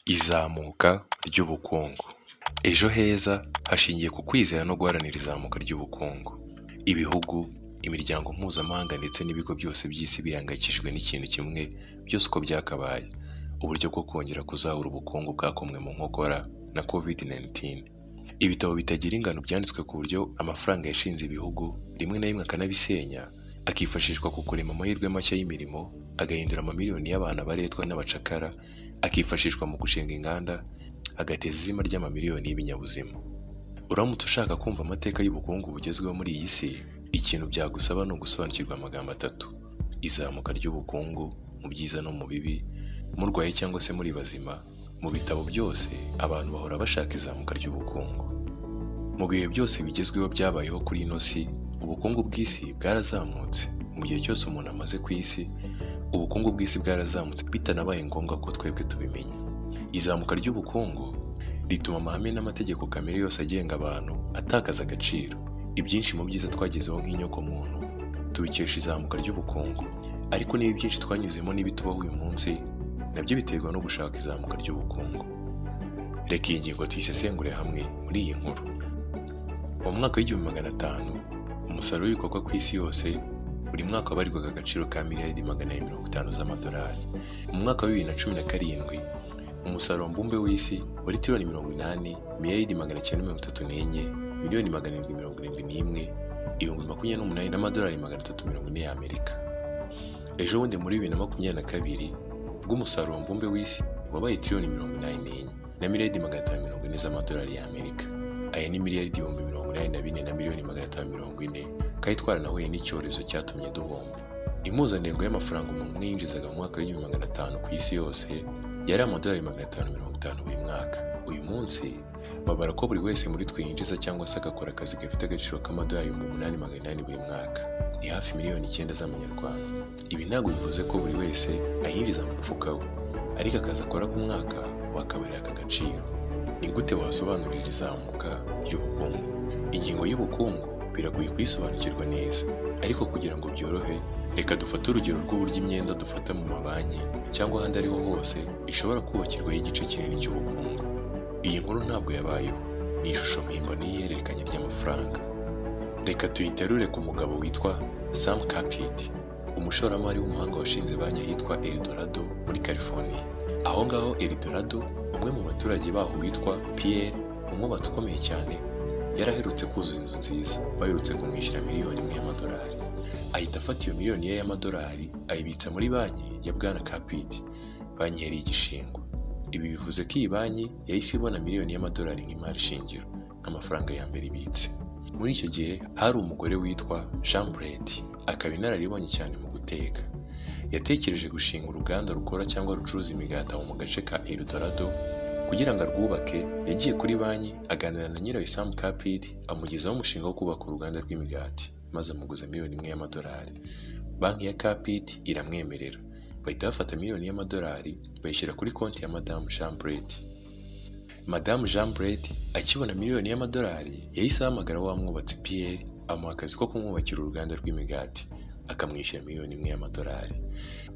Izamuka ry'ubukungu. Ejo heza hashingiye ku kwizera no guharanira izamuka ry'ubukungu. Ibihugu, imiryango mpuzamahanga ndetse n'ibigo byose by'isi bihangayikishijwe n'ikintu kimwe, byose uko byakabaye: uburyo bwo kongera kuzahura ubukungu bwakomwe mu nkokora na COVID-19. Ibitabo bitagira ingano byanditswe ku buryo amafaranga yashinze ibihugu rimwe na rimwe akanabisenya, akifashishwa ku kurema amahirwe mashya y'imirimo, agahindura amamiliyoni y'abantu abaretwa n'abacakara, akifashishwa mu gushinga inganda, agateza izima ry'amamiliyoni y'ibinyabuzima. Uramutse ushaka kumva amateka y'ubukungu bugezweho muri iyi si, ikintu byagusaba ni ugusobanukirwa amagambo atatu: izamuka ry'ubukungu, mu byiza no mu bibi, murwaye cyangwa se muri bazima. Mu bitabo byose abantu bahora bashaka izamuka ry'ubukungu. Mu bihe byose bigezweho byabayeho kuri ino si, ubukungu bw'isi bwarazamutse. Mu gihe cyose umuntu amaze ku isi, ubukungu bw'isi bwarazamutse bitanabaye ngombwa ko twebwe tubimenya. Izamuka ry'ubukungu rituma amahame n'amategeko kamere yose agenga abantu atakaza agaciro. Ibyinshi mu byiza twagezeho nk'inyokomuntu tubikesha izamuka ry'ubukungu, ariko niba ibyinshi twanyuzemo n'ibitubaho uyu munsi nabyo biterwa no gushaka izamuka ry'ubukungu. Reka iyi ngingo tuyisesengure hamwe muri iyi nkuru. Mu mwaka w'1500 umusaruro w'ibikorwa ku isi yose buri mwaka wabarirwaga agaciro ka miliyari 450 z'amadolari. Mu mwaka wa 2017 umusaruro mbumbe w'isi wari tiriyoni 80 miliyari 934 miliyoni 771 ibihumbi 28 n'amadolari 340 y'Amerika. Ejo bundi muri 2022 bw'umusaruro mbumbe w'isi wabaye tiriyoni 84 na miliyari 540 z'amadolari y'Amerika. Aya ni miliyari 84 na miliyoni 540 kandi twaranahuye n'icyorezo cyatumye duhomba. Impuzandengo y'amafaranga umuntu yinjizaga mu mwaka w'1500 ku isi yose yari amadolari 550 buri mwaka. Uyu munsi babara ko buri wese muri twe yinjiza cyangwa se agakora akazi gafite agaciro k'amadolari 8,800 buri mwaka. Ni hafi miliyoni 9 z'amanyarwanda. Ibi ntabwo bivuze ko buri wese ayinjiza mu mufuka we, ariko akazi akora ku mwaka wakabarira aka gaciro. Ni gute wasobanurira izamuka ry'ubukungu? Ingingo y'ubukungu biragoye kuyisobanukirwa neza, ariko kugira ngo byorohe, reka dufate urugero rw'uburyo imyenda dufata mu mabanki cyangwa ahandi ariho hose ishobora kubakirwaho igice kinini cy'ubukungu. Iyi nkuru ntabwo yabayeho, ni ishusho mpimbano y'ihererekanya ry'amafaranga. Reka tuyiterure ku mugabo witwa Sam Kapid, umushoramari w'umuhanga washinze banki yitwa Eldorado muri California. Aho ngaho Eldorado, umwe mu baturage baho witwa Pierre, umwubatsi ukomeye cyane, yaraherutse kuzuza inzu nziza. Baherutse kumwishyura miliyoni 1 y'amadolari. Ahita afata iyo miliyoni y'amadolari ayibitsa muri banki ya Bwana Kapid. Banki yari igishingwa. Ibi bivuze ko iyi banki yahise ibona miliyoni y'amadolari nk'imari shingiro, nk'amafaranga ya mbere ibitse. Muri icyo gihe hari umugore witwa Jean Brady, akaba inararibonye cyane mu guteka. Yatekereje gushinga uruganda rukora cyangwa rucuruza imigati mu gace ka Eldorado. Kugira ngo arwubake, yagiye kuri banki aganira na nyirayo Sam Kapid, amugezaho umushinga wo kubaka uruganda rw'imigati, maze amuguza miliyoni 1 y'amadolari. Banki ya Kapid iramwemerera. Bahita bafata miliyoni y'amadolari bayishyira kuri konti ya Madame Jean Brady. Madame Jean Brady akibona miliyoni y'amadolari yahise ahamagara wa mwubatsi Pierre, amuha akazi ko kumwubakira uruganda rw'imigati, akamwishyura miliyoni 1 y'amadolari.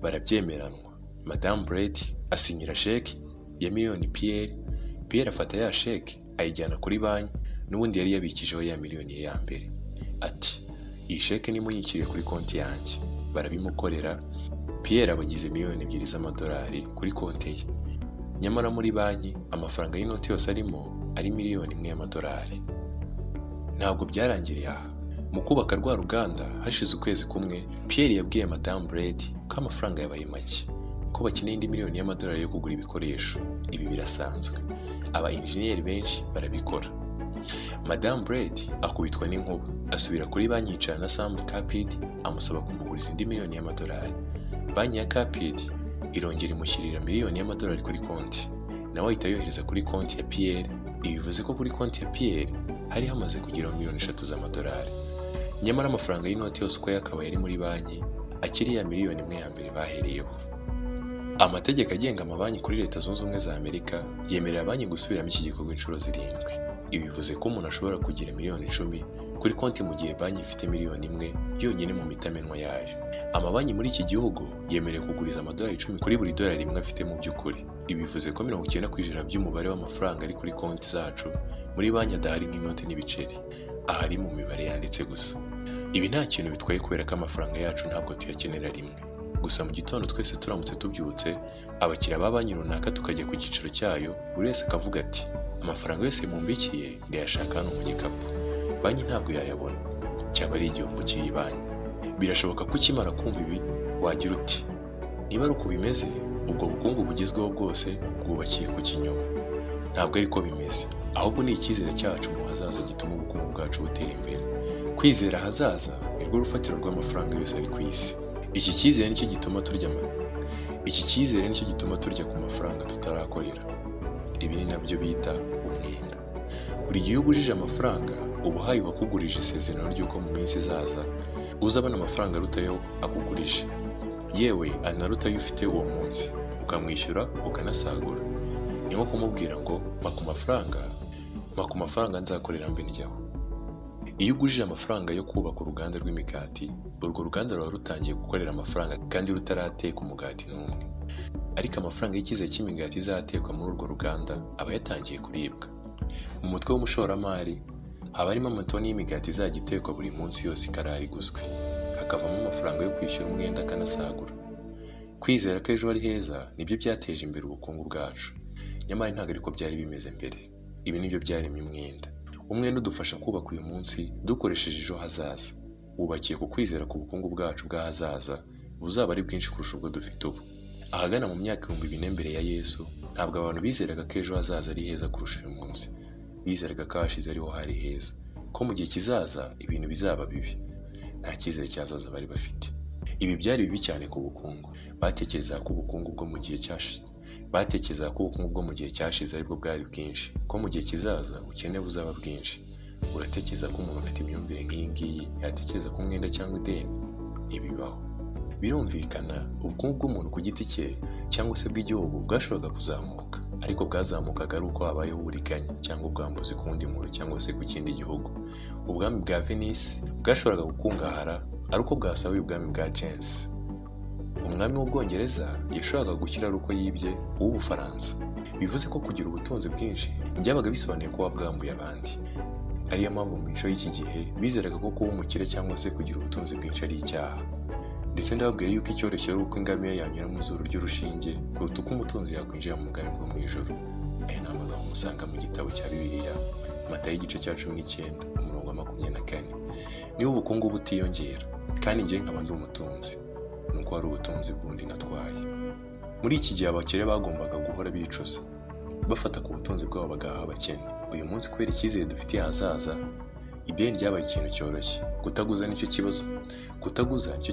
Barabyemeranwa. Madame Brady asinyira sheki ya miliyoni Pierre. Pierre afata ya sheki ayijyana kuri banki, n'ubundi yari yabikijeho ya miliyoni ye ya mbere. Ati, iyi sheki nimuyikiriye kuri konti yanjye. Barabimukorera. Pierre abagize miliyoni 2 z'amadolari kuri konti ye. Nyamara muri banki amafaranga y'inoti yose arimo ari miliyoni 1 y'amadolari. Ntabwo byarangiriye aha. Mu kubaka rwa ruganda hashize ukwezi kumwe, Pierre yabwiye Madame Brady ko amafaranga yabaye make, ko bakeneye indi miliyoni y'amadolari yo kugura ibikoresho. Ibi birasanzwe. Aba engineer benshi barabikora. Madame Brady akubitwa n'inkuba, asubira kuri banki yicara na Sam Kapid, amusaba kumuguriza indi miliyoni y'amadolari. Banki ya Kapid irongera imushyirira miliyoni y'amadolari kuri konti, nawe ahita yohereza kuri konti ya Pierre. Ibi bivuze ko kuri konti ya Pierre hari hamaze kugeraho miliyoni 3 z'amadolari. Nyamara amafaranga y'inoti yose uko yakabaye ari muri banki akiri ya miliyoni 1 ya mbere bahereyeho. Amategeko agenga amabanki kuri Leta Zunze Ubumwe za Amerika yemerera banki gusubiramo iki gikorwa inshuro 7. Ibi bivuze ko umuntu ashobora kugira miliyoni 10 kuri konti mu gihe banki ifite miliyoni 1 yonyine mu mitamenwa yayo. Amabanki muri iki gihugu yemerewe kuguriza amadolari 10 kuri buri dolari rimwe afite mu by'ukuri. Ibi bivuze ko 90% by'umubare w'amafaranga ari kuri konti zacu muri banki adahari nk'inoti n'ibiceri, ahari mu mibare yanditse gusa. Ibi nta kintu bitwaye kubera ko amafaranga yacu ntabwo tuyakenera rimwe. Gusa mu gitondo twese turamutse tubyutse, abakiriya ba banki runaka tukajya ku cyicaro cyayo, buri wese akavuga ati amafaranga yose mumbikiye ndayashaka hano mu gikapu. Banki ntabwo yayabona, cyaba ari igihombo cy'iyi banki. Birashoboka ko ukimara kumva ibi wagira uti niba ari uko bimeze, ubwo bukungu bugezweho bwose bwubakiye ku kinyoma. Ntabwo ariko bimeze, ahubwo ni icyizere cyacu mu hazaza gituma ubukungu bwacu butera imbere. Kwizera ahazaza nirwo rufatiro rw'amafaranga yose ari ku isi. Iki cyizere nicyo gituma turya ku mafaranga tutarakorera. Ibi ni nabyo bita umwenda. Buri gihe ugujije amafaranga uba uhaye uwakugurije isezerano ry'uko mu minsi izaza uzabona amafaranga aruta ayo akugurije, yewe anaruta ayo ufite uwo munsi, ukamwishyura ukanasagura. Ni nko kumubwira ngo mpa ku mafaranga nzakorera mbe ndyaho. Iyo ugujije amafaranga yo kubaka uruganda rw'imigati, urwo ruganda ruba rutangiye gukorera amafaranga kandi rutarateka umugati n'umwe. Ariko amafaranga y'icyizere cy'imigati izatekwa muri urwo ruganda aba yatangiye kuribwa. Mu mutwe w'umushoramari haba harimo amatoni y'imigati izajya itekwa buri munsi yose ikarara iguzwe, hakavamo amafaranga yo kwishyura umwenda akanasagura. Kwizera ko ejo ari heza nibyo byateje imbere ubukungu bwacu, nyamara ntabwo ariko byari bimeze mbere. Ibi nibyo byaremye umwenda. Umwenda udufasha kubaka uyu munsi dukoresheje ejo hazaza. Wubakiye ku kwizera ku bukungu bwacu bw'ahazaza buzaba ari bwinshi kurusha ubwo dufite ubu. Ahagana mu myaka 2000 mbere ya Yesu, ntabwo abantu bizeraga ko ejo hazaza ari heza kurusha uyu munsi. Bizeraga ko hashize ariho hari heza, ko mu gihe kizaza ibintu bizaba bibi. Nta cyizere cyazaza bari bafite. Ibi byari bibi cyane ku bukungu. Batekerezaga ko ubukungu bwo mu gihe cyashize aribwo bwari bwinshi, ko mu gihe kizaza ubukene buzaba bwinshi. Uratekereza ko umuntu ufite imyumvire nk'iyi ngiyi yatekereza ko umwenda cyangwa ideni? Ntibibaho. Birumvikana ubukungu bw'umuntu ku giti cye cyangwa se bw'igihugu bwashoboraga kuzamuka, ariko bwazamukaga ari uko habayeho uburiganya cyangwa ubwambuzi ku wundi muntu cyangwa se ku kindi gihugu. Ubwami bwa Venice bwashoboraga gukungahara ari uko bwasahuye ubwami bwa Gens. Umwami w'Ubwongereza yashoboraga gushyira ari uko yibye uw'Ubufaransa. Bivuze ko kugira ubutunzi bwinshi byabaga bisobanuye ko wabwambuye abandi. Ariyo mpamvu mu mico y'iki gihe bizeraga ko kuba umukire cyangwa se kugira ubutunzi bwinshi ari icyaha. Ndetse ndababwiye yuko icyoroshye ari uko ingamiya yanyura mu zuru ry'urushinge kuruta uko umutunzi yakwinjira mu bwami bwo mu ijuru. Aya ni amagambo musanga mu gitabo cya Bibiliya, Matayo igice cya 19 umurongo wa 24. Niba ubukungu butiyongera kandi njye nkaba ndi umutunzi, nuko ari ubutunzi bw'undi natwaye. Muri iki gihe abakire bagombaga guhora bicuza, bafata ku butunzi bwabo bagaha abakene. Uyu munsi kubera icyizere dufitiye ahazaza, ideni ryabaye ikintu cyoroshye. Kutaguza nicyo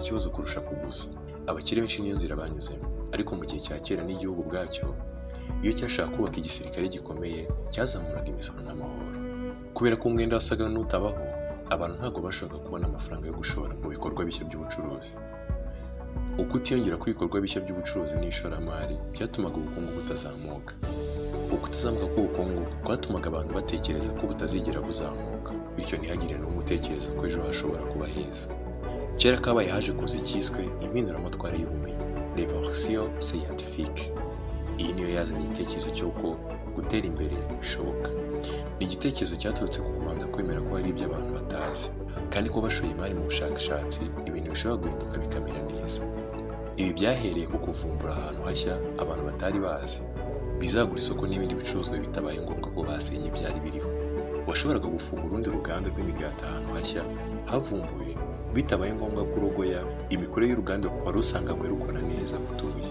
kibazo kurusha kuguza. Abakire benshi niyo nzira banyuzemo, ariko mu gihe cya kera n'igihugu bwacyo iyo cyashaka kubaka igisirikare gikomeye cyazamuraga imisoro n'amahoro. Kubera ko umwenda wasaga n'utabaho, abantu ntabwo bashobora kubona amafaranga yo gushora mu bikorwa bishya by'ubucuruzi. Uko utiyongera ku bikorwa bishya by'ubucuruzi n'ishoramari byatumaga ubukungu butazamuka. Ukutazamuka k'ubukungu kwatumaga abantu batekereza ko butazigera buzamuka, bityo ntihagire n'umwe utekereza ko ejo hashobora kuba heza. Kera kabaye haje kuza icyiswe impinduramatwara y'ubumenyi, revolution scientifique. Iyi niyo yazanye igitekerezo cy'uko gutera imbere bishoboka. Ni igitekerezo cyaturutse ku kubanza kwemera ko hari ibyo abantu batazi, kandi ko bashoye imari mu bushakashatsi ibintu bishobora guhinduka bikamera neza. Ibi byahereye ku kuvumbura ahantu hashya abantu batari bazi, bizagura isoko n'ibindi bicuruzwa bitabaye ngombwa ko basenye ibyari biriho. Washoboraga gufungura urundi ruganda rw'imigati ahantu hashya havumbuye, bitabaye ngombwa ko urogoya imikorere y'uruganda wari usanganywe rukora neza utuye.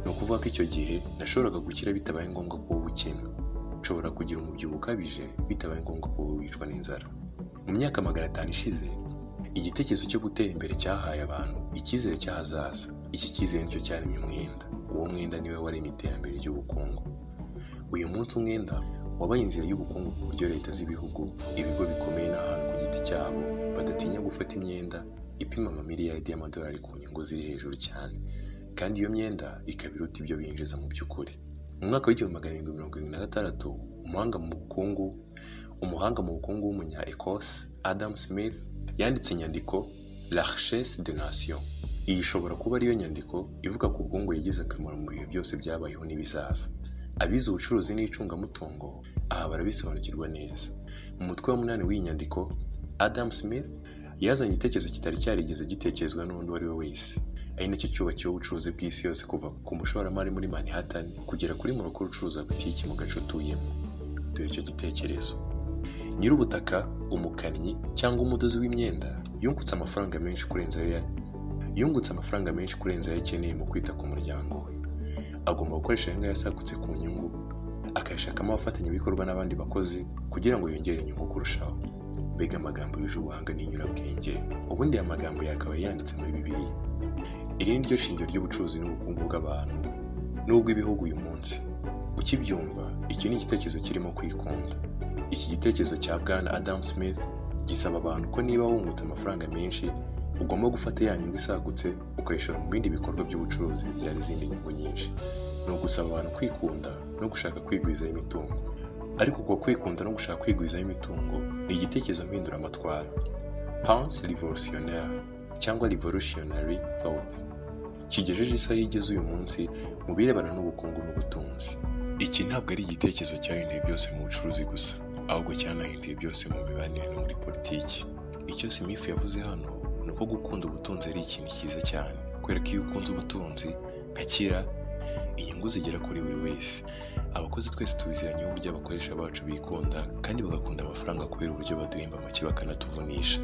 Ni ukuvuga ko icyo gihe nashoboraga gukira bitabaye ngombwa ko wowe ukena. Nshobora kugira umubyibuho ukabije bitabaye ngombwa ko wowe wicwa n'inzara. Mu myaka 500 ishize, igitekerezo cyo gutera imbere cyahaye abantu icyizere cy'ahazaza. Iki cyizere nicyo cyaremye umwenda. Uwo mwenda niwe waremye iterambere ry'ubukungu. Uyu munsi umwenda wabaye inzira y'ubukungu ku buryo leta z'ibihugu, ibigo bikomeye n'ahantu ku giti cyabo badatinya gufata imyenda ipima amamiliyaridi y'amadolari ku nyungu ziri hejuru cyane, kandi iyo myenda ikaba iruta ibyo binjiza mu by'ukuri. Mu mwaka w'1776 umuhanga mu bukungu w'umunya Ecosse Adam Smith yanditse inyandiko La Richesse des Nations, Iyi ishobora kuba ariyo nyandiko ivuga ku bukungu yagize akamaro mu bihe byose byabayeho n'ibizaza. Abize ubucuruzi n'icungamutungo aha barabisobanukirwa neza. Mu mutwe wa 8 w'iyi nyandiko, Adam Smith yazanye igitekerezo kitari cyarigeze gitekerezwa n'undi uwo ari we wese, ari nacyo cyubakiyeho ubucuruzi bw'isi yose kuva ku mushoramari muri Manhattan kugera kuri Morocco ucuruza butiki mu gace atuyemo. Dore icyo gitekerezo: nyir'ubutaka, umukannyi cyangwa umudozi w'imyenda yungutse amafaranga menshi kurenza ayo akeneye mu kwita ku muryango we. Agomba gukoresha aya ngaya yasagutse ku nyungu, akayashakamo abafatanyabikorwa n'abandi bakozi kugira ngo yongere inyungu kurushaho. Mbega amagambo yuje ubuhanga n'inyurabwenge! Ubundi aya magambo yakabaye yanditse muri Bibiliya. Iri ni ryo shingiro ry'ubucuruzi n'ubukungu bw'abantu n'ubw'ibihugu uyu munsi. Ukibyumva, iki ni igitekerezo kirimo kwikunda. Iki gitekerezo cya Bwana Adam Smith gisaba abantu ko niba wungutse amafaranga menshi, ugomba gufata ya nyungu isagutse ukayishora mu bindi bikorwa by'ubucuruzi bibyara izindi nyungu nyinshi. Ni ugusaba abantu kwikunda no gushaka kwigwizaho imitungo. Ariko uko kwikunda no gushaka kwigwizaho imitungo ni igitekerezo mpinduramatwara, pensée révolutionnaire cyangwa revolutionary thought, kigejeje isi aho igeze uyu munsi mu birebana n'ubukungu n'ubutunzi. Iki ntabwo ari igitekerezo cyahinduye byose mu bucuruzi gusa, ahubwo cyanahinduye byose mu mibanire no muri politiki. Icyo Smith yavuze hano ni uko gukunda ubutunzi ari ikintu cyiza cyane, kubera ko iyo ukunze ubutunzi nkakira, inyungu zigera kuri buri wese. Abakozi twese tubiziranye uburyo abakoresha bacu bikunda kandi bagakunda amafaranga kubera uburyo baduhemba make bakanatuvunisha.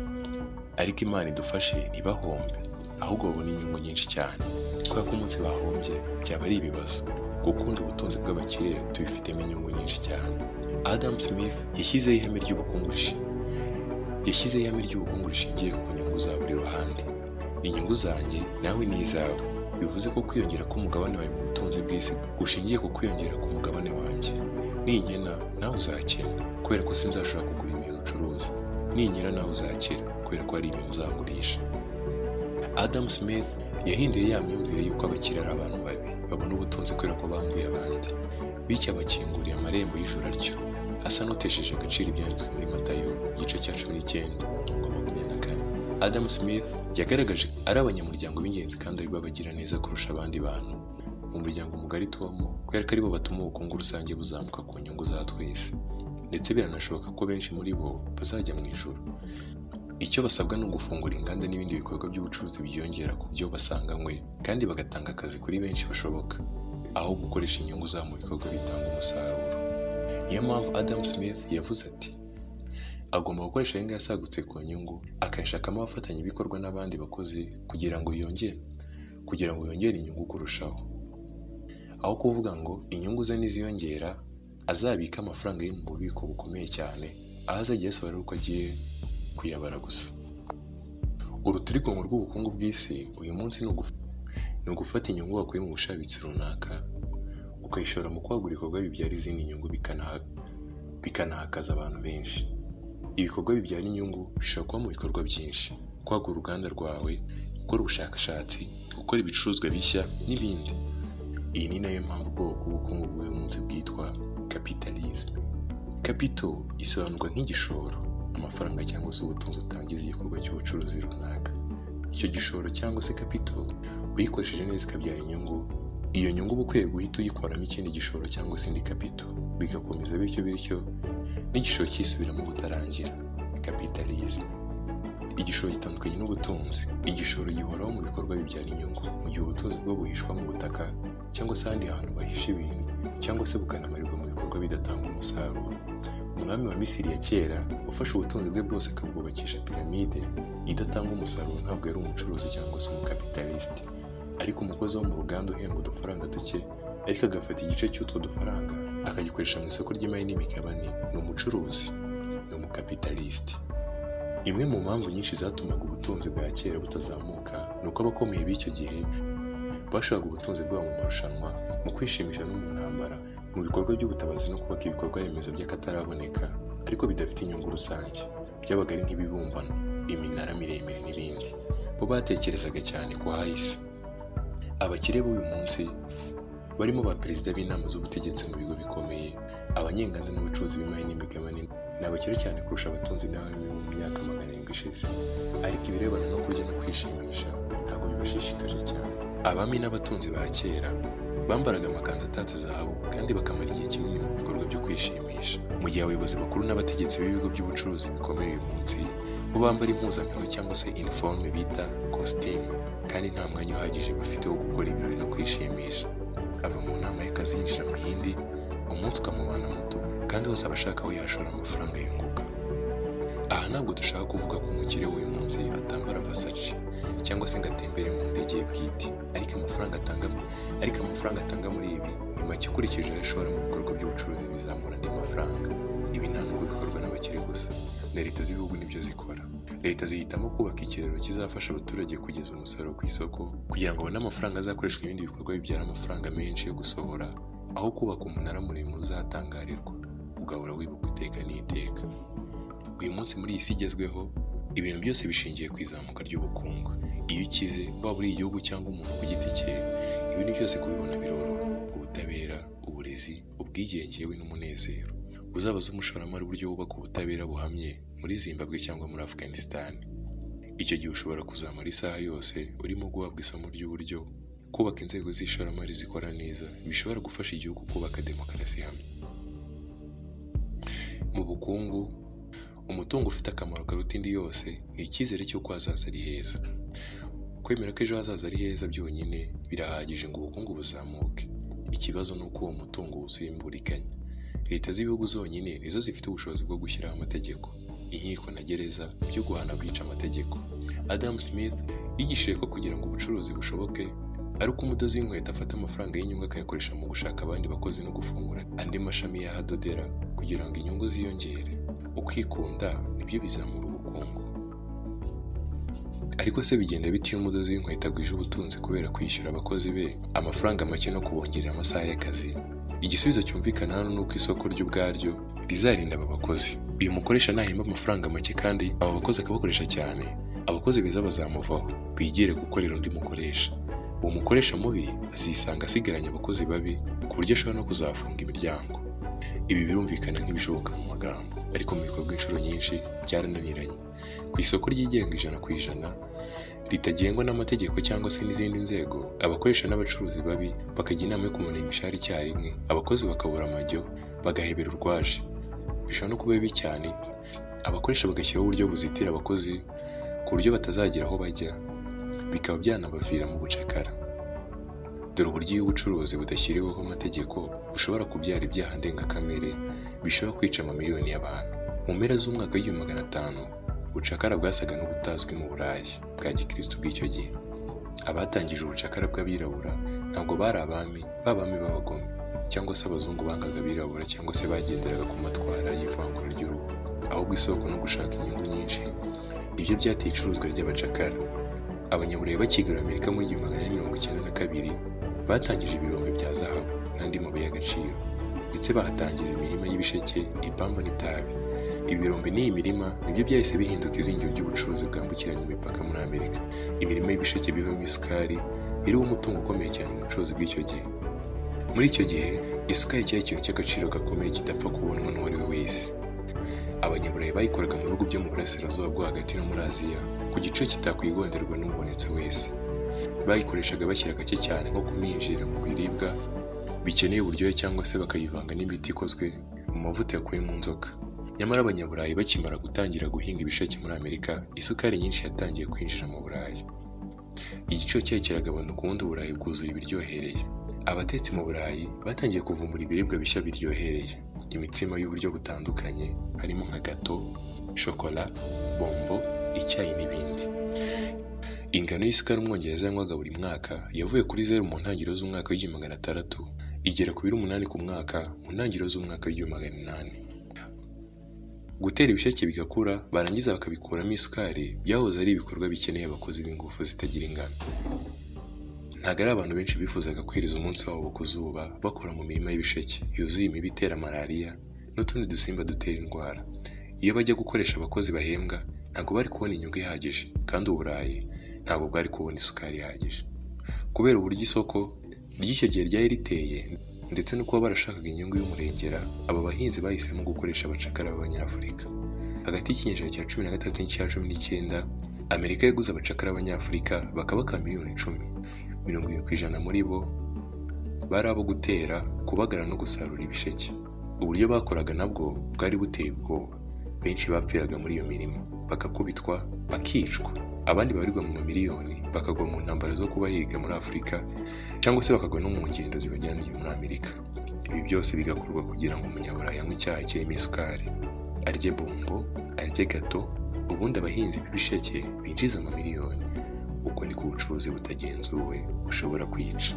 Ariko Imana idufashe ntibahombe, ahubwo babona inyungu nyinshi cyane, kubera ko umunsi bahombye byaba ari ibibazo. Gukunda ubutunzi bw'abakire tubifitemo inyungu nyinshi cyane. Adam Smith yashyizeho ihame ry'ubukungu rishingiye ku nyungu za buri ruhande. Inyungu zanjye nawe n'izawe, bivuze ko kwiyongera k'umugabane wawe mu butunzi bw'isi gushingiye ku kwiyongera ku mugabane wanjye. Ninkena nawe uzakena, kubera ko sinzashobora kugura ibintu ucuruza. Ninkena nawe uzakira, kubera ko hari ibintu uzagurisha. Adam Smith yahinduye ya myumvire y'uko abakire ari abantu babi, babona ubutunzi kubera ko bambuye abandi, bityo abakinguriye amarembo y'ijuru atyo, asa n'utesheje agaciro ibyanditswe muri Matayo igice cya 19:24. Adam Smith yagaragaje ari abanyamuryango b'ingenzi kandi ari bo bagira neza kurusha abandi bantu mu muryango mugari tubamo, kubera ko ari bo batuma ubukungu rusange buzamuka ku nyungu za twese, ndetse biranashoboka ko benshi muri bo bazajya mu ijuru. Icyo basabwa ni ugufungura inganda n'ibindi bikorwa by'ubucuruzi byiyongera ku byo basanganywe, kandi bagatanga akazi kuri benshi bashoboka, aho gukoresha inyungu zabo mu bikorwa bitanga umusaruro. Niyo mpamvu Adam Smith yavuze ati agomba gukoresha aya ngaya yasagutse ku nyungu, akayashakamo abafatanyabikorwa n'abandi bakozi kugira ngo yongere inyungu kurushaho. Aho kuvuga ngo inyungu ze niziyongera azabika amafaranga ye mu bubiko bukomeye cyane, aho azajya yasobanura uko agiye kuyabara gusa. Urutirigongo rw'ubukungu bw'isi uyu munsi ni ugufata inyungu wakuye mu bushabitsi runaka ukayishora mu kwagura ibikorwa bibyara izindi nyungu, bikanahakaza abantu benshi. Ibikorwa bibyara inyungu bishobora kuba mu bikorwa byinshi: kwagura uruganda rwawe, gukora ubushakashatsi, gukora ibicuruzwa bishya n'ibindi. Iyi ni nayo mpamvu ubwoko bw'ubukungu bw'uyu munsi bwitwa capitalism. Capital isobanurwa nk'igishoro, amafaranga cyangwa se ubutunzi utangiza igikorwa cy'ubucuruzi runaka. Icyo gishoro cyangwa se capital uyikoresheje neza ikabyara inyungu, iyo nyungu uba ukwiye guhita uyikoramo ikindi gishoro cyangwa se indi capital, bigakomeza bityo n'igishoro cyisubiramo butarangira. Capitalism. Igishoro gitandukanye n'ubutunzi. Igishoro gihoraho mu bikorwa bibyara inyungu, mu gihe ubutunzi bwo buhishwa mu butaka cyangwa se ahandi hantu bahisha ibintu, cyangwa se bukanamarirwa mu bikorwa bidatanga umusaruro. Umwami wa Misiri ya kera ufashe ubutunzi bwe bwose akabwubakisha piramide idatanga umusaruro ntabwo yari umucuruzi cyangwa se umukapitalisite, ariko umukozi wo mu ruganda uhembwa udufaranga duke ariko agafata igice cy'utwo dufaranga akagikoresha mu isoko ry'imari n'imigabane, ni umucuruzi, ni umukapitalisite. Imwe mu mpamvu nyinshi zatumaga ubutunzi bwa kera butazamuka ni uko abakomeye b'icyo gihe bashakaga ubutunzi bwabo mu marushanwa, mu kwishimisha no mu ntambara, mu bikorwa by'ubutabazi no kubaka ibikorwa remezo by'akataraboneka ariko bidafite inyungu rusange. Byabaga ari nk'ibibumbano, iminara miremire n'ibindi. Bo batekerezaga cyane ku hahise. Abakire b'uyu munsi barimo ba perezida b'inama z'ubutegetsi mu bigo bikomeye, abanyenganda n'abacuruzi b'imari n'imigabane ni abakire cyane kurusha abatunzi n'abami mu myaka 700 ishize. Ariko ibirebana no kurya no kwishimisha nta ntabwo bibashishikaje cyane. Abami n'abatunzi ba kera bambaraga amakanzu atatse zahabu kandi bakamara igihe kinini mu bikorwa byo kwishimisha, mu gihe abayobozi bakuru n'abategetsi b'ibigo by'ubucuruzi bikomeye uyu munsi bo bambara impuzankano cyangwa se uniforme bita kositimu, kandi nta mwanya uhagije bafite wo gukora ibirori no kwishimisha. Ava mu nama y'akazi yinjira mu yindi, umunsi ukamubana muto, kandi hose aba ashaka aho yashora amafaranga yunguka. Aha ntabwo dushaka kuvuga ko umukire w'uyu munsi atambara Versace cyangwa se ngo atembere mu ndege ye bwite, ariko amafaranga atanga muri ibi ni make ukurikije ayo ashora mu bikorwa by'ubucuruzi bizamura andi mafaranga. Ibi nta nubwo bikorwa n'abakire gusa, na leta z'ibihugu nibyo zikora. Leta zihitamo kubaka ikiraro kizafasha abaturage kugeza umusaruro ku isoko kugira ngo babone amafaranga azakoreshwa ibindi bikorwa bibyara amafaranga menshi yo gusohora, aho kubaka umunara muremure uzatangarirwa ugahora wibuka iteka n'iteka. Uyu munsi muri iyi si igezweho ibintu byose bishingiye ku izamuka ry'ubukungu. Iyo ukize, waba uri igihugu cyangwa umuntu ku giti cye, ibintu byose kubibona biroroha: ubutabera, uburezi, ubwigenge yewe n'umunezero. Uzabaze umushoramari uburyo wubaka ubutabera buhamye muri Zimbabwe cyangwa muri Afghanistan. Icyo gihe ushobora kuzamara isaha yose urimo guhabwa isomo ry'uburyo kubaka inzego z'ishoramari zikora neza bishobora gufasha igihugu kubaka demokarasi hamwe. Mu bukungu, umutungo ufite akamaro karuta indi yose ni icyizere cy'uko hazaza ari heza. Kwemera ko ejo hazaza ari heza byonyine birahagije ngo ubukungu buzamuke. Ikibazo ni uko uwo mutungo wuzuye imburiganya. Leta z'ibihugu zonyine nizo zifite ubushobozi bwo gushyiraho amategeko, inkiko na gereza byo guhana abica amategeko. Adam Smith yigishije ko kugira ngo ubucuruzi bushoboke ari uko umudozi w'inkweto afata amafaranga y'inyungu akayakoresha mu gushaka abandi bakozi no gufungura andi mashami y'ahadodera kugira ngo inyungu ziyongere. Ukwikunda nibyo bizamura ubukungu. Ariko se bigenda bite iyo umudozi w'inkweto agwije ubutunzi kubera kwishyura abakozi be amafaranga make no kubongerera amasaha y'akazi? Igisubizo cyumvikana hano ni uko isoko ryo ubwaryo rizarinda aba bakozi. Uyu mukoresha nahemba amafaranga make kandi aba bakozi akabakoresha cyane, abakozi beza bazamuvaho bigire gukorera undi mukoresha. Uwo mukoresha mubi azisanga asigaranye abakozi babi ku buryo ashobora no kuzafunga imiryango. Ibi birumvikana nk'ibishoboka mu magambo, ariko mu bikorwa inshuro nyinshi byarananiranye. Ku isoko ryigenga 100% ritagengwa n'amategeko cyangwa se n'izindi nzego, abakoresha n'abacuruzi babi bakajya inama yo kumanura imishahara icyarimwe, abakozi bakabura amajyo bagahebera urwaje. Bishobora no kuba bibi cyane, abakoresha bagashyiraho uburyo buzitira abakozi ku buryo batazagera aho bajya, bikaba byanabavira mu bucakara. Dore uburyo iyo ubucuruzi budashyiriweho amategeko bushobora kubyara ibyaha ndengakamere bishobora kwica amamiliyoni y'abantu. Mu mpera z'umwaka w'1500 ubucakara bwasaga n'ubutazwi mu Burayi bwa gikristo bw'icyo gihe. Abatangije ubucakara bw'abirabura ntabwo bari abami b'abagome cyangwa se abazungu bangaga abirabura cyangwa se bagenderaga ku matwara y'ivangura ry'uruhu, ahubwo isoko no gushaka inyungu nyinshi nibyo byateye icuruzwa ry'abacakara. Abanyaburayi bakigarura Amerika muri 1892 batangije ibirombe bya zahabu n'andi mabuye y'agaciro, ndetse bahatangiza imirima y'ibisheke, ipamba n'itabi. Ibirombe n'iyi mirima nibyo byahise bihinduka izingiro ry'ubucuruzi bwambukiranya imipaka muri Amerika. Imirima y'ibisheke bivamo isukari iriho umutungo ukomeye cyane mu bucuruzi bw'icyo gihe. Muri icyo gihe isukari cyari ikintu cy'agaciro gakomeye kidapfa kubonwa n'uwo ari we wese. Abanyaburayi bayikoraga mu bihugu byo mu burasirazuba bwo hagati no muri Aziya ku giciro kitakwigonderwa n'ubonetse wese. Bayikoreshaga bashyira gake cyane nko kuminjira mu biribwa bikeneye uburyohe cyangwa se bakayivanga n'imiti ikozwe mu mavuta yakuwe mu nzoka. Nyamara abanyaburayi bakimara gutangira guhinga ibisheke muri Amerika, isukari nyinshi yatangiye kwinjira mu Burayi. Igiciro cyayo kiragabanuka, ubundi Uburayi bwuzuye ibiryohereye. Abatetsi mu Burayi batangiye kuvumbura ibiribwa bishya biryohereye, imitsima y'uburyo butandukanye harimo nka gato, shokora, bombo, icyayi n'ibindi. Ingano y'isukari umwongereza yanywaga buri mwaka yavuye kuri 0 mu ntangiriro z'umwaka w'1600 igera ku 8 ku mwaka mu ntangiriro z'umwaka w'1800. Gutera ibisheke bigakura barangiza bakabikuramo isukari byahoze ari ibikorwa bikeneye abakozi b'ingufu zitagira ingano. Ntabwo ari abantu benshi bifuzaga kwiriza umunsi wabo ku zuba bakora mu mirima y'ibisheke yuzuye imibu itera malariya n'utundi dusimba dutera indwara. Iyo bajya gukoresha abakozi bahembwa ntabwo bari kubona inyungu ihagije, kandi Uburayi ntabwo bwari kubona isukari ihagije. Kubera uburyo isoko ry'icyo gihe ryari riteye ndetse no kuba barashakaga inyungu y'umurengera, aba bahinzi bahisemo gukoresha abacakara b'Abanyafurika. Hagati y'ikinyejana cya 13 n'icya 19 Amerika yaguze abacakara b'Abanyafurika bakabaka miliyoni 10. 70% muri bo bari abo gutera, kubagara no gusarura ibisheke. Uburyo bakoraga nabwo bwari buteye ubwoba. Benshi bapfiraga muri iyo mirimo, bagakubitwa, bakicwa. Abandi babarirwa mu miliyoni bakagwa mu ntambara zo kubahiga muri Afurika, cyangwa se bakagwa no mu ngendo zibajyana muri Amerika. Ibi byose bigakorwa kugira ngo umunyaburayi anywe icyaha kirimo isukari, arye bombo, arye gato, ubundi abahinzi b'ibisheke binjiza amamiliyoni. Uko ni ku bucuruzi butagenzuwe bushobora kwica.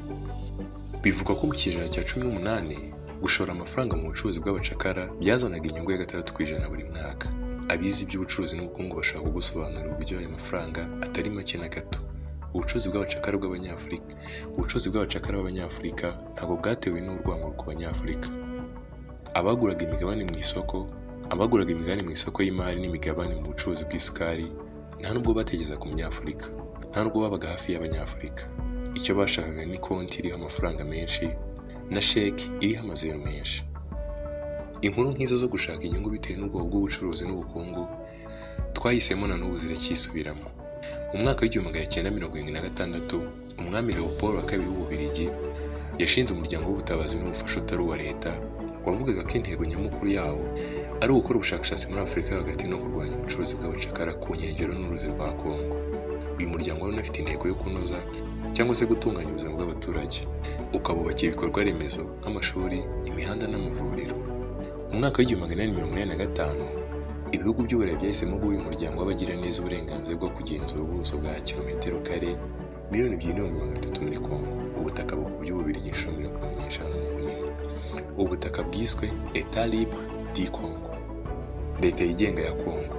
Bivugwa ko mu kinyejana cya 18 gushora amafaranga mu bucuruzi bw'abacakara byazanaga inyungu ya 6% buri mwaka. Abizi iby'ubucuruzi n'ubukungu bashaka gusobanura uburyo aya mafaranga atari make na gato. Ubucuruzi bw'abacakara b'Abanyafurika ntabwo bwatewe n'urwamo ku Banyafurika. Abaguraga imigabane mu isoko y'imari n'imigabane mu bucuruzi bw'isukari nta nubwo bategeza ku Munyafurika, nta nubwo babaga hafi y'Abanyafurika. Icyo bashakaga ni konti iriho amafaranga menshi na sheki iriho amazeru menshi. Inkuru nk'izo zo gushaka inyungu bitewe n'ubwoko bw'ubucuruzi n'ubukungu twahisemo na n'ubu ziracyisubiramo. Mu mwaka w'1976 umwami Leopold wa II w'Ububiligi yashinze umuryango w'ubutabazi n'ubufasha utari uwa leta, wavugaga ko intego nyamukuru yawo ari ugukora ubushakashatsi muri Afurika hagati no kurwanya ubucuruzi bw'abacakara ku nkengero n'uruzi rwa Kongo. Uyu muryango wari unafite intego yo kunoza cyangwa se gutunganya ubuzima bw'abaturage, ukabubakira ibikorwa remezo nk'amashuri, imihanda n'amavuriro. Mu mwaka w'1885 ibihugu by'Uburayi byahisemo guha uyu muryango w'abagira neza uburenganzira bwo kugenzura ubuso bwa kilometero kare 2,300,000 muri Kongo, ubutaka bw'Ububiligi 50 mu bunini. Ubutaka bwiswe Etat Libre du Congo, leta yigenga ya Kongo.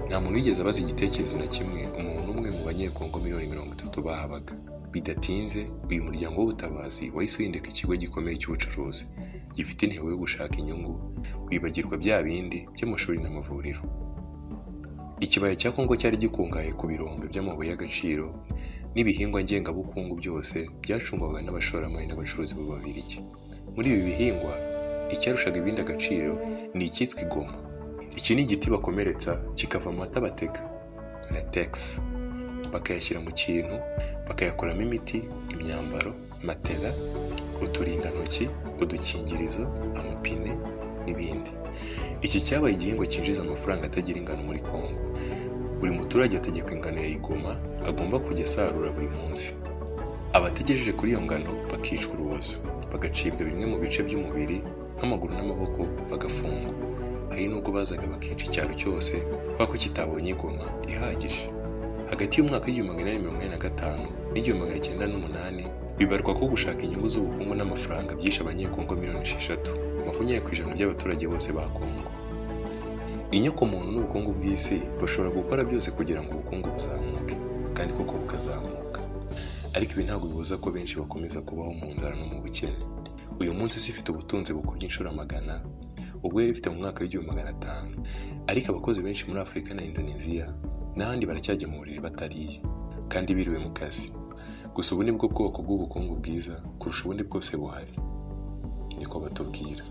Nta muntu wigeze abaza igitekerezo na kimwe umuntu umwe mu Banyekongo 30,000 bahabaga. Bidatinze uyu muryango w'ubutabazi wahise uhinduka ikigo gikomeye cy'ubucuruzi gifite intego yo gushaka inyungu, wibagirwa bya bindi by'amashuri n'amavuriro. Ikibaya cya Kongo cyari gikungahaye ku birombe by'amabuye y'agaciro n'ibihingwa ngengabukungu byose byacungwaga n'abashoramari n'abacuruzi b'Ababiligi. Muri ibi bihingwa icyarushaga ibindi agaciro ni icyitwa igoma. Iki ni igiti bakomeretsa kikava amata batega, latex, bakayashyira mu kintu bakayakoramo imiti, imyambaro, matela, uturindantoki, udukingirizo, amapine n'ibindi. Iki cyabaye igihingwa cyinjiza amafaranga atagira ingano muri Kongo. Buri muturage ategekwa ingano ya igoma agomba kujya asarura buri munsi. Abategereje kuri iyo ngano bakicwa urubozo, bagacibwa bimwe mu bice by'umubiri nk'amaguru n'amaboko, bagafungwa. Hari nubwo bazaga bakica icyaro cyose kubera ko kitabonye igoma ihagije. Hagati y'umwaka w'1845 n'1908 bibarwa ko gushaka inyungu z'ubukungu n'amafaranga byishe Abanyekongo 60,000, 20% by'abaturage bose ba Kongo. Inyokomuntu n'ubukungu bw'isi bashobora gukora byose kugira ngo ubukungu buzamuke, kandi koko bukazamuka. Ariko ibi ntabwo bibuza ko benshi bakomeza kubaho mu nzara no mu bukene. Uyu munsi isi ifite ubutunzi bukubye inshuro magana, ubwo yari ifite mu mwaka w'500. Ariko abakozi benshi muri Afurika na Indonesia n'ahandi baracyajya mu buriri batariye kandi biriwe mu kazi. Gusa ubu ni bwo bwoko bw'ubukungu bwiza kurusha ubundi bwose buhari, niko batubwira.